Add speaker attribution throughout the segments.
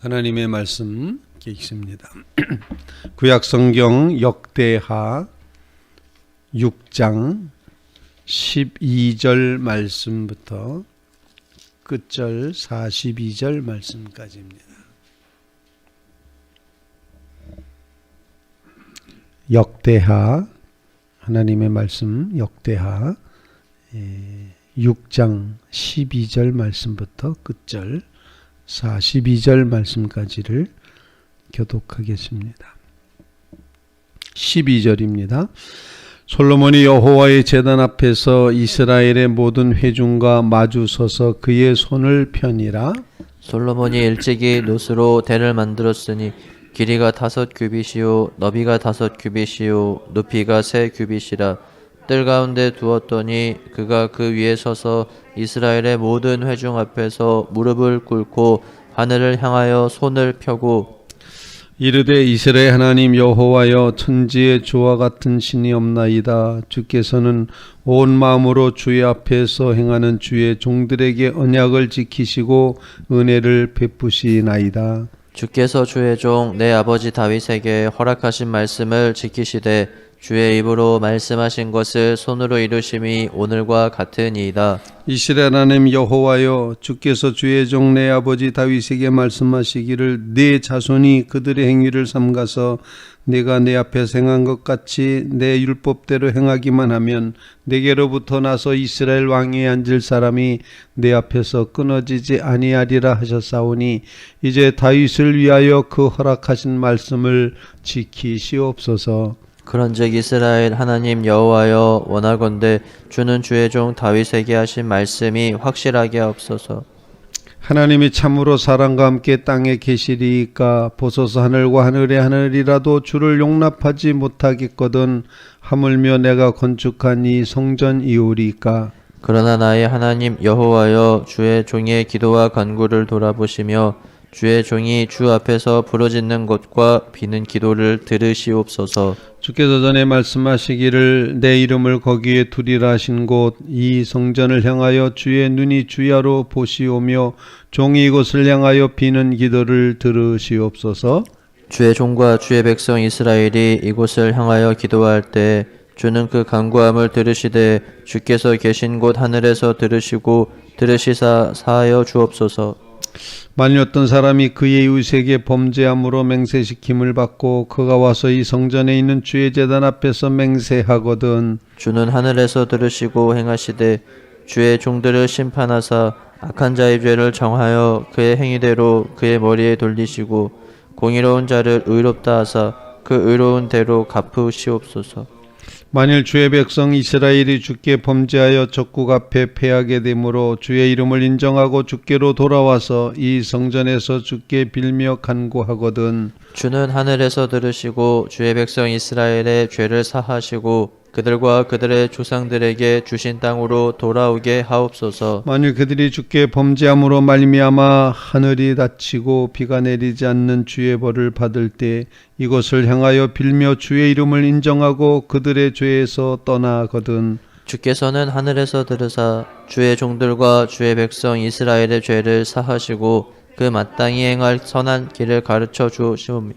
Speaker 1: 하나님의 말씀 읽습니다. 구약성경 역대하 6장 12절 말씀부터 끝절 42절 말씀까지입니다. 역대하 하나님의 말씀 역대하 6장 12절 말씀부터 끝절 42절 말씀까지를 교독하겠습니다. 12절입니다. 솔로몬이 여호와의 제단 앞에서 이스라엘의 모든 회중과 마주 서서 그의 손을 펴니라.
Speaker 2: 솔로몬이 일찍이 노스로 대를 만들었으니 길이가 5규빗이요 너비가 5규빗이요 높이가 3규빗이라. 뜰 가운데 두었더니 그가 그 위에 서서 이스라엘의 모든 회중 앞에서 무릎을 꿇고 하늘을 향하여 손을 펴고
Speaker 1: 이르되 이스라엘 하나님 여호와여, 천지에 주와 같은 신이 없나이다. 주께서는 온 마음으로 주의 앞에서 행하는 주의 종들에게 언약을 지키시고 은혜를 베푸시나이다.
Speaker 2: 주께서 주의 종 내 아버지 다윗에게 허락하신 말씀을 지키시되 주의 입으로 말씀하신 것을 손으로 이루심이 오늘과 같으니이다.
Speaker 1: 이스라엘 하나님 여호와여, 주께서 주의 종 내 아버지 다윗에게 말씀하시기를 네 자손이 그들의 행위를 삼가서 내가 내 앞에서 행한 것 같이 내 율법대로 행하기만 하면 내게로부터 나서 이스라엘 왕위에 앉을 사람이 내 앞에서 끊어지지 아니하리라 하셨사오니 이제 다윗을 위하여 그 허락하신 말씀을 지키시옵소서.
Speaker 2: 그런즉 이스라엘 하나님 여호와여, 원하건대 주는 주의 종 다윗에게 하신 말씀이 확실하게 하옵소서.
Speaker 1: 하나님이 참으로 사람과 함께 땅에 계시리이까 보소서. 하늘과 하늘의 하늘이라도 주를 용납하지 못하겠거든 하물며 내가 건축한 이 성전이오리이까.
Speaker 2: 그러나 나의 하나님 여호와여, 주의 종의 기도와 간구를 돌아보시며 주의 종이 주 앞에서 부르짖는 것과 비는 기도를 들으시옵소서.
Speaker 1: 주께서 전에 말씀하시기를 내 이름을 거기에 두리라 하신 곳 이 성전을 향하여 주의 눈이 주야로 보시오며 종이 이곳을 향하여 비는 기도를 들으시옵소서.
Speaker 2: 주의 종과 주의 백성 이스라엘이 이곳을 향하여 기도할 때 주는 그 간구함을 들으시되 주께서 계신 곳 하늘에서 들으시고 들으시사 사하여 주옵소서.
Speaker 1: 만일 어떤 사람이 그의 이웃에게 범죄함으로 맹세시킴을 받고 그가 와서 이 성전에 있는 주의 제단 앞에서 맹세하거든
Speaker 2: 주는 하늘에서 들으시고 행하시되 주의 종들을 심판하사 악한 자의 죄를 정하여 그의 행위대로 그의 머리에 돌리시고 공의로운 자를 의롭다 하사 그 의로운 대로 갚으시옵소서.
Speaker 1: 만일 주의 백성 이스라엘이 주께 범죄하여 적국 앞에 패하게 되므로 주의 이름을 인정하고 주께로 돌아와서 이 성전에서 주께 빌며 간구하거든
Speaker 2: 주는 하늘에서 들으시고 주의 백성 이스라엘의 죄를 사하시고 그들과 그들의 조상들에게 주신 땅으로 돌아오게 하옵소서.
Speaker 1: 만일 그들이 주께 범죄함으로 말미암아 하늘이 닫히고 비가 내리지 않는 주의 벌을 받을 때 이곳을 향하여 빌며 주의 이름을 인정하고 그들의 죄에서 떠나거든
Speaker 2: 주께서는 하늘에서 들으사 주의 종들과 주의 백성 이스라엘의 죄를 사하시고 그 마땅히 행할 선한 길을 가르쳐 주시오며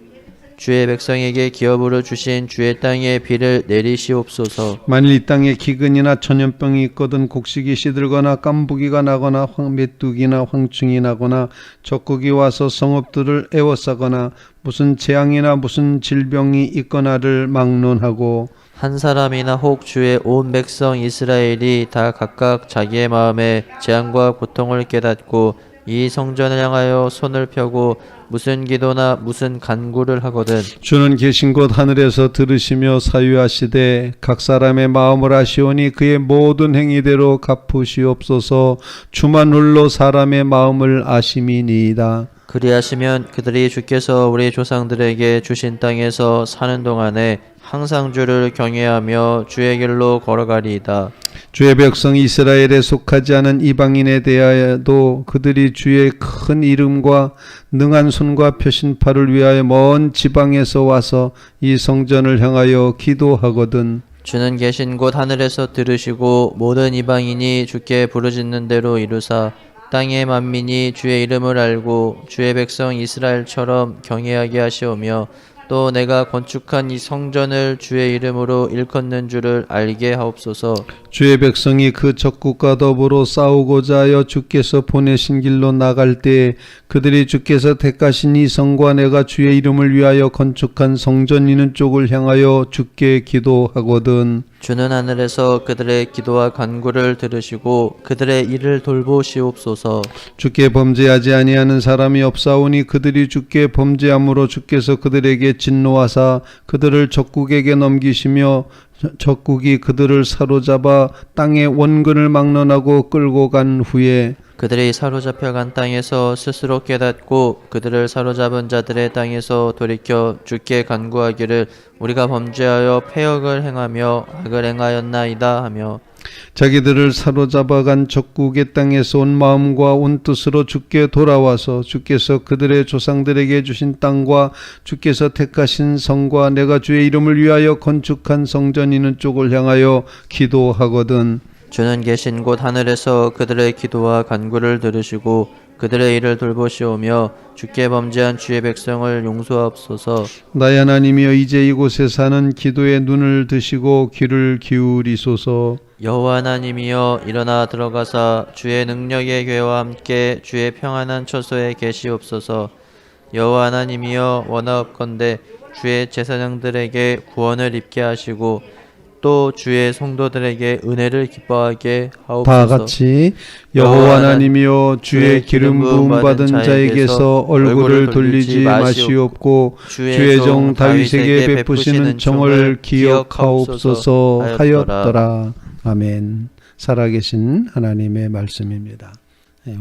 Speaker 2: 주의 백성에게 기업으로 주신 주의 땅에 비를 내리시옵소서.
Speaker 1: 만일 이 땅에 기근이나 전염병이 있거든 곡식이 시들거나 깐부기가 나거나 메뚜기나 황충이 나거나 적국이 와서 성읍들을 에워싸거나 무슨 재앙이나 무슨 질병이 있거나를 막론하고
Speaker 2: 한 사람이나 혹 주의 온 백성 이스라엘이 다 각각 자기의 마음에 재앙과 고통을 깨닫고 이 성전을 향하여 손을 펴고 무슨 기도나 무슨 간구를 하거든
Speaker 1: 주는 계신 곳 하늘에서 들으시며 사유하시되 각 사람의 마음을 아시오니 그의 모든 행위대로 갚으시옵소서. 주만 홀로 사람의 마음을 아심이니이다.
Speaker 2: 그리하시면 그들이 주께서 우리 조상들에게 주신 땅에서 사는 동안에 항상 주를 경외하며 주의 길로 걸어가리이다.
Speaker 1: 주의 백성 이스라엘에 속하지 않은 이방인에 대하여도 그들이 주의 큰 이름과 능한 손과 표신팔을 위하여 먼 지방에서 와서 이 성전을 향하여 기도하거든
Speaker 2: 주는 계신 곳 하늘에서 들으시고 모든 이방인이 주께 부르짖는 대로 이루사 땅의 만민이 주의 이름을 알고 주의 백성 이스라엘처럼 경외하게 하시오며 또 내가 건축한 이 성전을 주의 이름으로 일컫는 줄을 알게 하옵소서.
Speaker 1: 주의 백성이 그 적국과 더불어 싸우고자 하여 주께서 보내신 길로 나갈 때에 그들이 주께서 택하신 이 성과 내가 주의 이름을 위하여 건축한 성전 있는 쪽을 향하여 주께 기도하거든.
Speaker 2: 주는 하늘에서 그들의 기도와 간구를 들으시고 그들의 일을 돌보시옵소서.
Speaker 1: 주께 범죄하지 아니하는 사람이 없사오니 그들이 주께 범죄함으로 주께서 그들에게 진노하사 그들을 적국에게 넘기시며 적국이 그들을 사로잡아 땅의 원근을 막론하고 끌고 간 후에
Speaker 2: 그들이 사로잡혀간 땅에서 스스로 깨닫고 그들을 사로잡은 자들의 땅에서 돌이켜 주께 간구하기를 우리가 범죄하여 패역을 행하며 악을 행하였나이다 하며
Speaker 1: 자기들을 사로잡아간 적국의 땅에서 온 마음과 온 뜻으로 주께 돌아와서 주께서 그들의 조상들에게 주신 땅과 주께서 택하신 성과 내가 주의 이름을 위하여 건축한 성전 있는 쪽을 향하여 기도하거든.
Speaker 2: 주는 계신 곳 하늘에서 그들의 기도와 간구를 들으시고 그들의 일을 돌보시오며 주께 범죄한 주의 백성을 용서하옵소서.
Speaker 1: 나의 하나님이여 이제 이곳에 사는 기도에 눈을 드시고 귀를 기울이소서.
Speaker 2: 여호와 하나님이여 일어나 들어가사 주의 능력의 궤와 함께 주의 평안한 처소에 계시옵소서. 여호와 하나님이여 원하옵건대 주의 제사장들에게 구원을 입게 하시고 또 주의 성도들에게 은혜를 기뻐하게 하옵소서.
Speaker 1: 다 같이 여호와 하나님이여 주의 기름 부음 받은 자에게서 얼굴을 돌리지 마시옵고 주의 종 다윗에게 베푸시는 정을 기억하옵소서 하였더라. 아멘. 살아계신 하나님의 말씀입니다.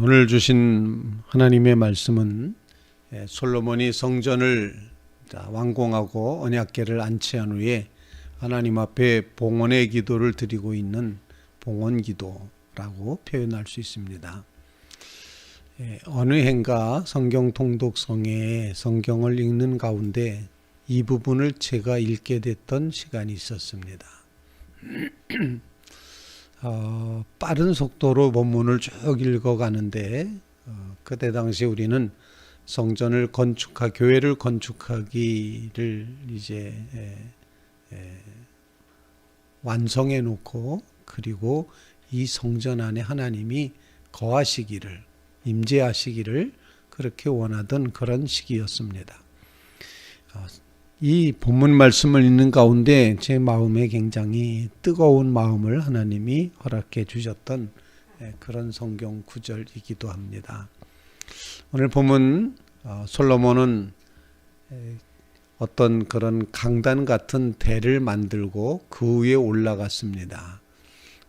Speaker 1: 오늘 주신 하나님의 말씀은 솔로몬이 성전을 완공하고 언약궤를 안치한 후에 하나님 앞에 봉헌의 기도를 드리고 있는 봉헌기도라고 표현할 수 있습니다. 어느 해인가 성경 통독성에 성경을 읽는 가운데 이 부분을 제가 읽게 됐던 시간이 있었습니다. 빠른 속도로 본문을 쭉 읽어가는데 그때 당시 우리는 성전을 교회를 건축하기를 이제 완성해 놓고 그리고 이 성전 안에 하나님이 거하시기를 임재하시기를 그렇게 원하던 그런 시기였습니다. 이 본문 말씀을 읽는 가운데 제 마음에 굉장히 뜨거운 마음을 하나님이 허락해 주셨던 그런 성경 구절이기도 합니다. 오늘 보면 솔로몬은 어떤 그런 강단 같은 대를 만들고 그 위에 올라갔습니다.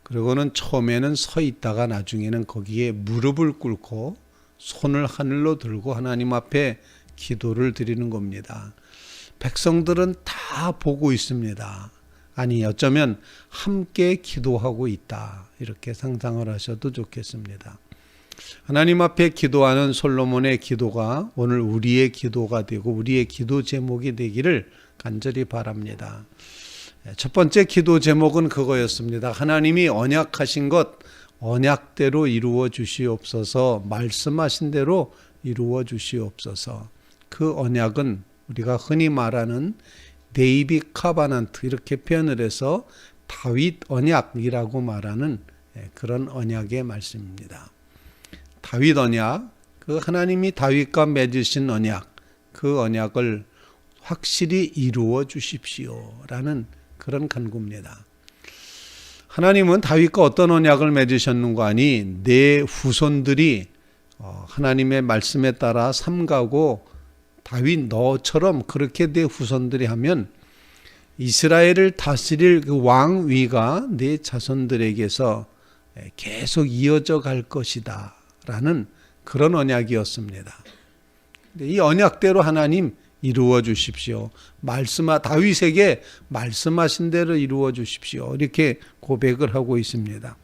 Speaker 1: 그리고는 처음에는 서 있다가 나중에는 거기에 무릎을 꿇고 손을 하늘로 들고 하나님 앞에 기도를 드리는 겁니다. 백성들은 다 보고 있습니다. 아니 어쩌면 함께 기도하고 있다. 이렇게 상상을 하셔도 좋겠습니다. 하나님 앞에 기도하는 솔로몬의 기도가 오늘 우리의 기도가 되고 우리의 기도 제목이 되기를 간절히 바랍니다. 첫 번째 기도 제목은 그거였습니다. 하나님이 언약하신 것 언약대로 이루어 주시옵소서. 말씀하신 대로 이루어 주시옵소서. 그 언약은 우리가 흔히 말하는 데이빗 카바넌트 이렇게 표현을 해서 다윗 언약이라고 말하는 그런 언약의 말씀입니다. 다윗 언약, 그 하나님이 다윗과 맺으신 언약, 그 언약을 확실히 이루어 주십시오라는 그런 간구입니다. 하나님은 다윗과 어떤 언약을 맺으셨는가 하니 내 후손들이 하나님의 말씀에 따라 삼가고 다윗 너처럼 그렇게 내 후손들이 하면 이스라엘을 다스릴 그 왕위가 내 자손들에게서 계속 이어져 갈 것이다 라는 그런 언약이었습니다. 이 언약대로 하나님 이루어 주십시오. 다윗에게 말씀하신 대로 이루어 주십시오. 이렇게 고백을 하고 있습니다.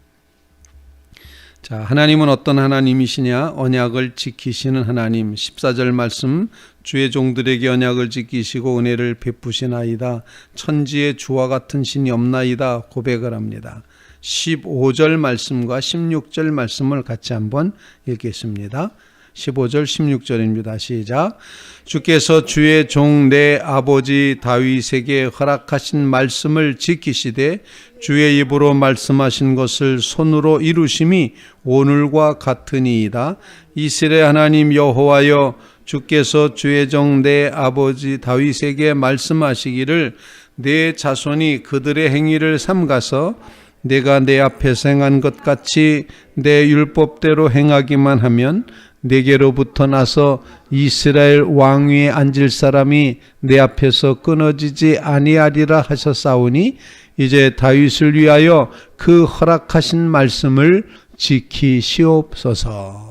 Speaker 1: 자, 하나님은 어떤 하나님이시냐? 언약을 지키시는 하나님. 14절 말씀, 주의 종들에게 언약을 지키시고 은혜를 베푸시나이다. 천지에 주와 같은 신이 없나이다 고백을 합니다. 15절 말씀과 16절 말씀을 같이 한번 읽겠습니다. 15절 16절입니다. 시작. 주께서 주의 종 내 아버지 다윗에게 허락하신 말씀을 지키시되 주의 입으로 말씀하신 것을 손으로 이루심이 오늘과 같으니이다. 이스라엘 하나님 여호와여, 주께서 주의 종 내 아버지 다윗에게 말씀하시기를 내 자손이 그들의 행위를 삼가서 내가 내 앞에서 행한 것 같이 내 율법대로 행하기만 하면 내게로부터 나서 이스라엘 왕위에 앉을 사람이 내 앞에서 끊어지지 아니하리라 하셨사오니 이제 다윗을 위하여 그 허락하신 말씀을 지키시옵소서.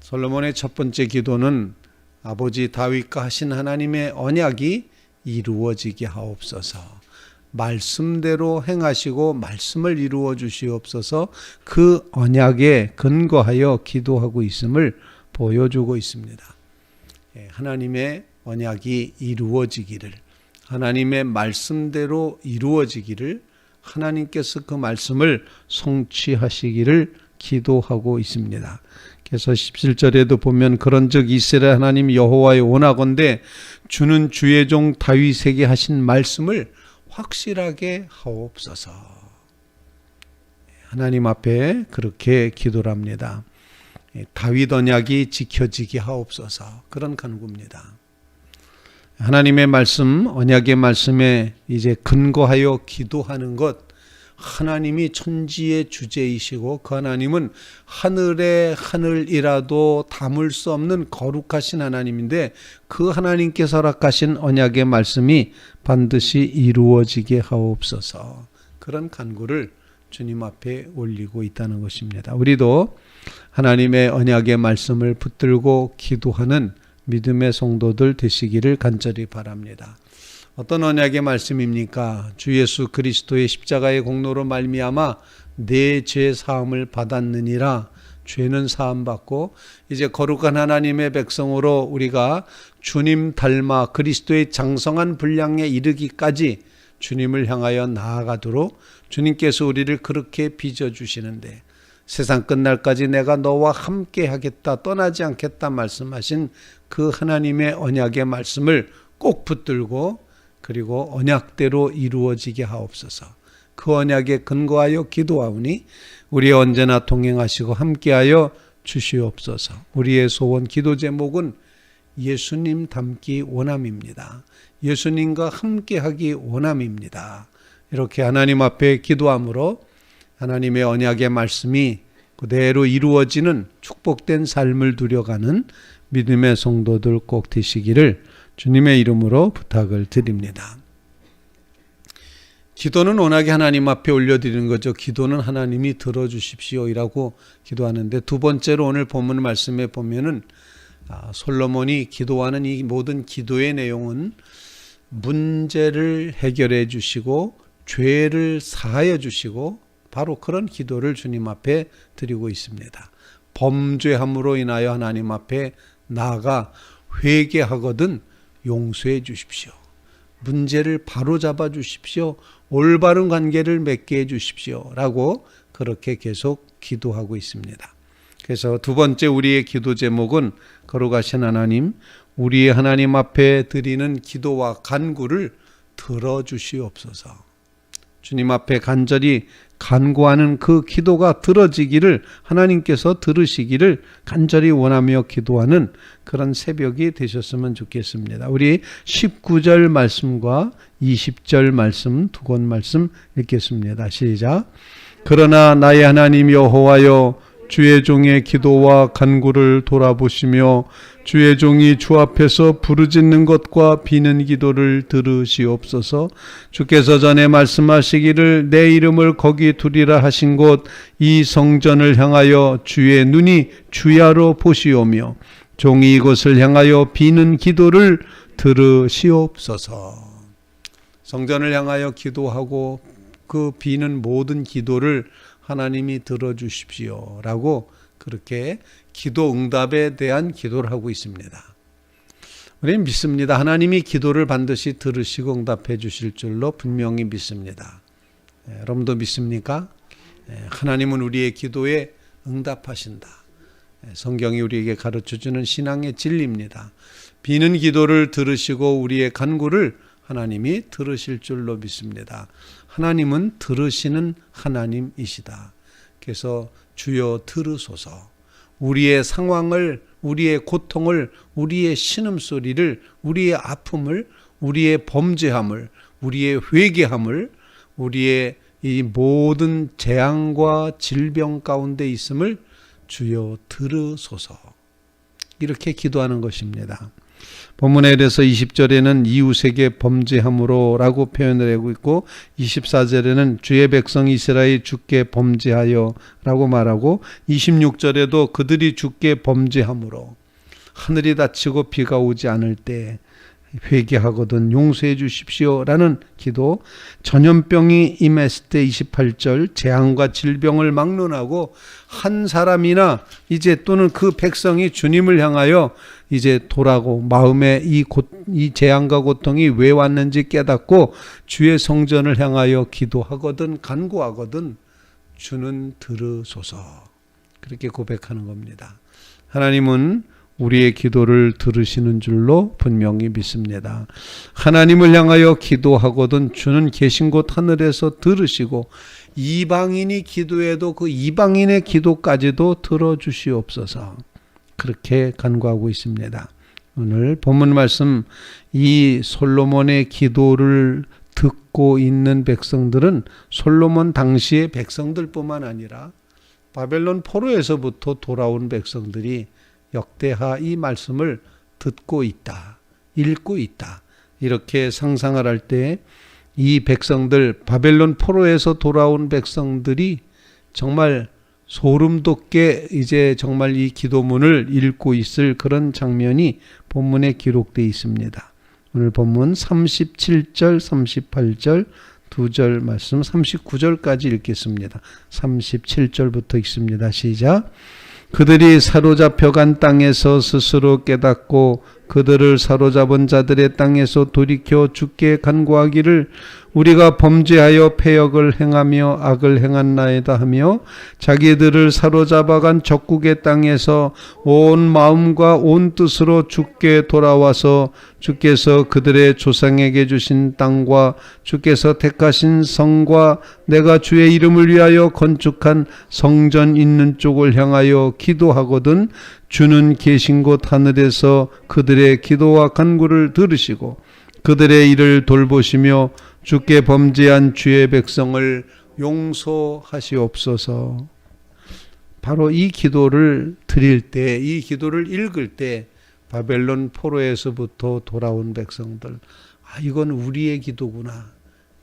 Speaker 1: 솔로몬의 첫 번째 기도는 아버지 다윗과 하신 하나님의 언약이 이루어지게 하옵소서. 말씀대로 행하시고 말씀을 이루어 주시옵소서. 그 언약에 근거하여 기도하고 있음을 보여주고 있습니다. 하나님의 언약이 이루어지기를, 하나님의 말씀대로 이루어지기를, 하나님께서 그 말씀을 성취하시기를 기도하고 있습니다. 그래서 17절에도 보면 그런즉 이스라엘 하나님 여호와의 원하건대 주는 주의 종 다윗에게 하신 말씀을 확실하게 하옵소서. 하나님 앞에 그렇게 기도를 합니다. 다윗 언약이 지켜지게 하옵소서. 그런 간구입니다. 하나님의 말씀, 언약의 말씀에 이제 근거하여 기도하는 것, 하나님이 천지의 주제이시고 그 하나님은 하늘의 하늘이라도 담을 수 없는 거룩하신 하나님인데 그 하나님께서 허락하신 언약의 말씀이 반드시 이루어지게 하옵소서. 그런 간구를 주님 앞에 올리고 있다는 것입니다. 우리도 하나님의 언약의 말씀을 붙들고 기도하는 믿음의 성도들 되시기를 간절히 바랍니다. 어떤 언약의 말씀입니까? 주 예수 그리스도의 십자가의 공로로 말미암아 내 죄 사함을 받았느니라. 죄는 사함 받고 이제 거룩한 하나님의 백성으로 우리가 주님 닮아 그리스도의 장성한 분량에 이르기까지 주님을 향하여 나아가도록 주님께서 우리를 그렇게 빚어주시는데 세상 끝날까지 내가 너와 함께 하겠다, 떠나지 않겠다 말씀하신 그 하나님의 언약의 말씀을 꼭 붙들고 그리고 언약대로 이루어지게 하옵소서. 그 언약에 근거하여 기도하오니 우리 언제나 동행하시고 함께하여 주시옵소서. 우리의 소원 기도 제목은 예수님 닮기 원함입니다. 예수님과 함께하기 원함입니다. 이렇게 하나님 앞에 기도함으로 하나님의 언약의 말씀이 그대로 이루어지는 축복된 삶을 누려가는 믿음의 성도들 꼭 되시기를 주님의 이름으로 부탁을 드립니다. 기도는 워낙에 하나님 앞에 올려드리는 거죠. 기도는 하나님이 들어주십시오이라고 기도하는데 두 번째로 오늘 본문 말씀에 보면은 솔로몬이 기도하는 이 모든 기도의 내용은 문제를 해결해 주시고 죄를 사하여 주시고 바로 그런 기도를 주님 앞에 드리고 있습니다. 범죄함으로 인하여 하나님 앞에 나아가 회개하거든 용서해 주십시오. 문제를 바로잡아 주십시오. 올바른 관계를 맺게 해 주십시오. 라고 그렇게 계속 기도하고 있습니다. 그래서 두 번째 우리의 기도 제목은 거룩하신 하나님, 우리의 하나님 앞에 드리는 기도와 간구를 들어주시옵소서. 주님 앞에 간절히 간구하는 그 기도가 들어지기를 하나님께서 들으시기를 간절히 원하며 기도하는 그런 새벽이 되셨으면 좋겠습니다. 우리 19절 말씀과 20절 말씀 두 권 말씀 읽겠습니다. 시작. 그러나 나의 하나님 여호와여, 주의 종의 기도와 간구를 돌아보시며 주의 종이 주 앞에서 부르짖는 것과 비는 기도를 들으시옵소서. 주께서 전에 말씀하시기를 내 이름을 거기 두리라 하신 곳 이 성전을 향하여 주의 눈이 주야로 보시오며 종이 이곳을 향하여 비는 기도를 들으시옵소서. 성전을 향하여 기도하고 그 비는 모든 기도를 하나님이 들어주십시오 라고 그렇게 기도 응답에 대한 기도를 하고 있습니다. 우리는 믿습니다. 하나님이 기도를 반드시 들으시고 응답해 주실 줄로 분명히 믿습니다. 여러분도 믿습니까? 하나님은 우리의 기도에 응답하신다. 성경이 우리에게 가르쳐주는 신앙의 진리입니다. 비는 기도를 들으시고 우리의 간구를 하나님이 들으실 줄로 믿습니다. 하나님은 들으시는 하나님이시다. 그래서 주여 들으소서. 우리의 상황을, 우리의 고통을, 우리의 신음소리를, 우리의 아픔을, 우리의 범죄함을, 우리의 회개함을, 우리의 이 모든 재앙과 질병 가운데 있음을 주여 들으소서. 이렇게 기도하는 것입니다. 본문에 이래서 20절에는 이웃에게 범죄함으로 라고 표현을 하고 있고 24절에는 주의 백성 이스라엘 주께 범죄하여 라고 말하고 26절에도 그들이 주께 범죄함으로 하늘이 닫히고 비가 오지 않을 때 회개하거든 용서해 주십시오 라는 기도, 전염병이 임했을 때 28절 재앙과 질병을 막론하고 한 사람이나 이제 또는 그 백성이 주님을 향하여 이제 돌아고 마음에 이 재앙과 고통이 왜 왔는지 깨닫고 주의 성전을 향하여 기도하거든 간구하거든 주는 들으소서. 그렇게 고백하는 겁니다. 하나님은 우리의 기도를 들으시는 줄로 분명히 믿습니다. 하나님을 향하여 기도하거든 주는 계신 곳 하늘에서 들으시고 이방인이 기도해도 그 이방인의 기도까지도 들어주시옵소서. 그렇게 간구하고 있습니다. 오늘 본문 말씀 이 솔로몬의 기도를 듣고 있는 백성들은 솔로몬 당시의 백성들뿐만 아니라 바벨론 포로에서부터 돌아온 백성들이 역대하 이 말씀을 듣고 있다, 읽고 있다. 이렇게 상상을 할 때 이 백성들, 바벨론 포로에서 돌아온 백성들이 정말 소름 돋게 이제 정말 이 기도문을 읽고 있을 그런 장면이 본문에 기록되어 있습니다. 오늘 본문 37절, 38절, 2절 말씀 39절까지 읽겠습니다. 37절부터 읽습니다. 시작. 그들이 사로잡혀간 땅에서 스스로 깨닫고 그들을 사로잡은 자들의 땅에서 돌이켜 주께 간구하기를 우리가 범죄하여 패역을 행하며 악을 행한나이다 하며 자기들을 사로잡아간 적국의 땅에서 온 마음과 온 뜻으로 주께 돌아와서 주께서 그들의 조상에게 주신 땅과 주께서 택하신 성과 내가 주의 이름을 위하여 건축한 성전 있는 쪽을 향하여 기도하거든 주는 계신 곳 하늘에서 그들의 기도와 간구를 들으시고 그들의 일을 돌보시며 주께 범죄한 주의 백성을 용서하시옵소서. 바로 이 기도를 드릴 때, 이 기도를 읽을 때 바벨론 포로에서부터 돌아온 백성들, 이건 우리의 기도구나.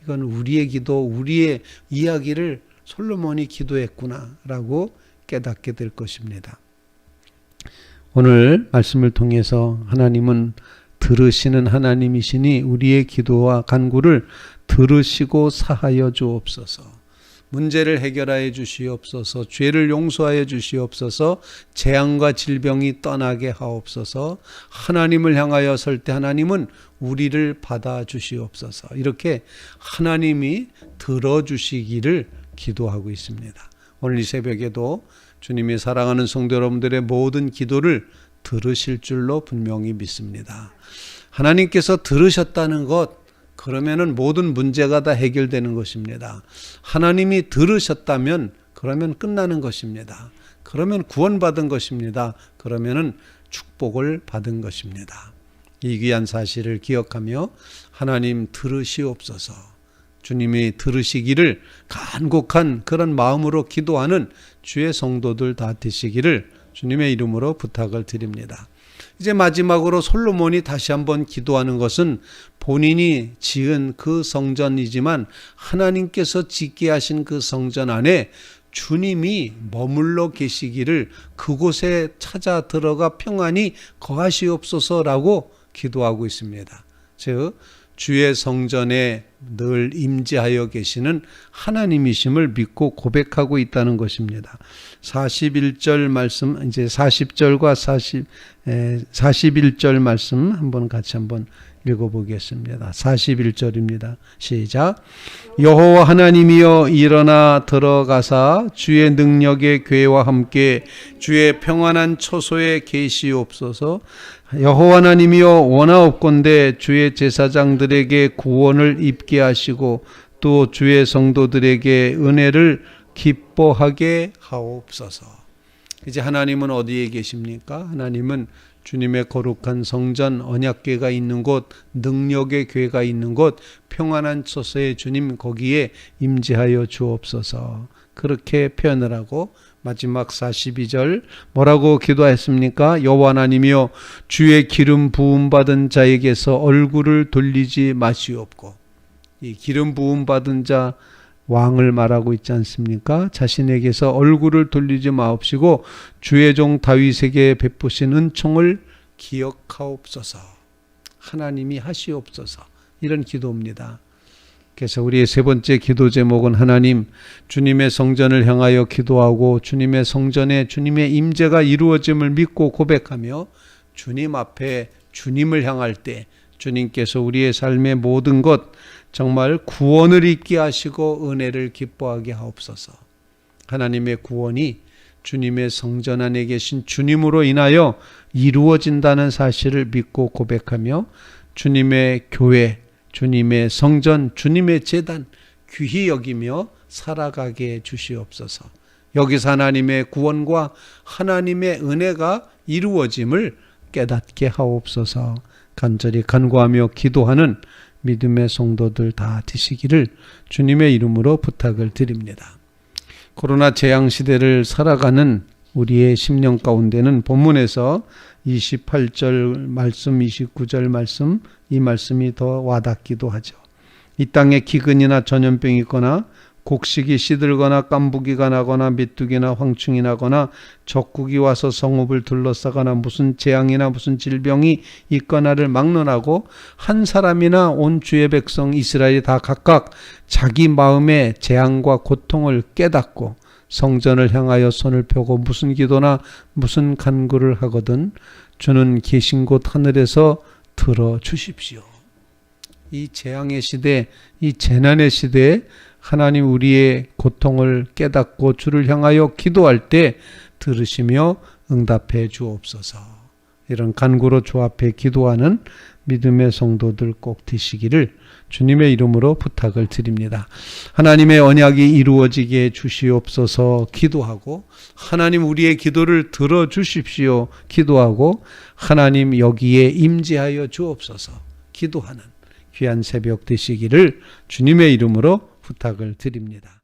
Speaker 1: 이건 우리의 기도, 우리의 이야기를 솔로몬이 기도했구나 라고 깨닫게 될 것입니다. 오늘 말씀을 통해서 하나님은 들으시는 하나님이시니 우리의 기도와 간구를 들으시고 사하여 주옵소서. 문제를 해결하여 주시옵소서. 죄를 용서하여 주시옵소서. 재앙과 질병이 떠나게 하옵소서. 하나님을 향하여 설 때 하나님은 우리를 받아 주시옵소서. 이렇게 하나님이 들어주시기를 기도하고 있습니다. 오늘 이 새벽에도 주님이 사랑하는 성도 여러분들의 모든 기도를 들으실 줄로 분명히 믿습니다. 하나님께서 들으셨다는 것, 그러면은 모든 문제가 다 해결되는 것입니다. 하나님이 들으셨다면 그러면 끝나는 것입니다. 그러면 구원받은 것입니다. 그러면은 축복을 받은 것입니다. 이 귀한 사실을 기억하며 하나님 들으시옵소서. 주님이 들으시기를 간곡한 그런 마음으로 기도하는 주의 성도들 다 되시기를 주님의 이름으로 부탁을 드립니다. 이제 마지막으로 솔로몬이 다시 한번 기도하는 것은 본인이 지은 그 성전이지만 하나님께서 짓게 하신 그 성전 안에 주님이 머물러 계시기를 그곳에 찾아 들어가 평안히 거하시옵소서라고 기도하고 있습니다. 즉 주의 성전에 늘 임재하여 계시는 하나님이심을 믿고 고백하고 있다는 것입니다. 41절 말씀, 이제 40절과 41절 말씀 한번 같이 한번 읽어보겠습니다. 41절입니다. 시작. 여호와 하나님이여 일어나 들어가사 주의 능력의 궤와 함께 주의 평안한 처소에 계시옵소서. 여호와 하나님이여 원하옵건대 주의 제사장들에게 구원을 입게 하시고 또 주의 성도들에게 은혜를 기뻐하게 하옵소서. 이제 하나님은 어디에 계십니까? 하나님은 주님의 거룩한 성전, 언약궤가 있는 곳, 능력의 궤가 있는 곳, 평안한 처소에 주님 거기에 임재하여 주옵소서. 그렇게 표현을 하고 마지막 42절 뭐라고 기도했습니까? 여호와 하나님이여 주의 기름 부음 받은 자에게서 얼굴을 돌리지 마시옵고. 이 기름 부음 받은 자 왕을 말하고 있지 않습니까? 자신에게서 얼굴을 돌리지 마옵시고 주의 종 다윗에게 베푸신 은총을 기억하옵소서. 하나님이 하시옵소서. 이런 기도입니다. 그래서 우리의 세 번째 기도 제목은 하나님, 주님의 성전을 향하여 기도하고 주님의 성전에 주님의 임재가 이루어짐을 믿고 고백하며 주님 앞에 주님을 향할 때 주님께서 우리의 삶의 모든 것 정말 구원을 있게 하시고 은혜를 기뻐하게 하옵소서. 하나님의 구원이 주님의 성전 안에 계신 주님으로 인하여 이루어진다는 사실을 믿고 고백하며 주님의 교회, 주님의 성전, 주님의 제단 귀히 여기며 살아가게 주시옵소서. 여기서 하나님의 구원과 하나님의 은혜가 이루어짐을 깨닫게 하옵소서. 간절히 간구하며 기도하는 믿음의 성도들 다 되시기를 주님의 이름으로 부탁을 드립니다. 코로나 재앙 시대를 살아가는 우리의 심령 가운데는 본문에서 28절 말씀, 29절 말씀, 이 말씀이 더 와닿기도 하죠. 이 땅에 기근이나 전염병이 있거나 곡식이 시들거나 깐부기가 나거나 메뚜기나 황충이 나거나 적국이 와서 성읍을 둘러싸거나 무슨 재앙이나 무슨 질병이 있거나를 막론하고 한 사람이나 온 주의 백성 이스라엘이 다 각각 자기 마음의 재앙과 고통을 깨닫고 성전을 향하여 손을 펴고 무슨 기도나 무슨 간구를 하거든 주는 계신 곳 하늘에서 들어주십시오. 이 재앙의 시대, 이 재난의 시대에 하나님 우리의 고통을 깨닫고 주를 향하여 기도할 때 들으시며 응답해 주옵소서. 이런 간구로 주 앞에 기도하는 믿음의 성도들 꼭 되시기를 주님의 이름으로 부탁을 드립니다. 하나님의 언약이 이루어지게 주시옵소서 기도하고 하나님 우리의 기도를 들어주십시오 기도하고 하나님 여기에 임재하여 주옵소서 기도하는 귀한 새벽 되시기를 주님의 이름으로 부탁을 드립니다.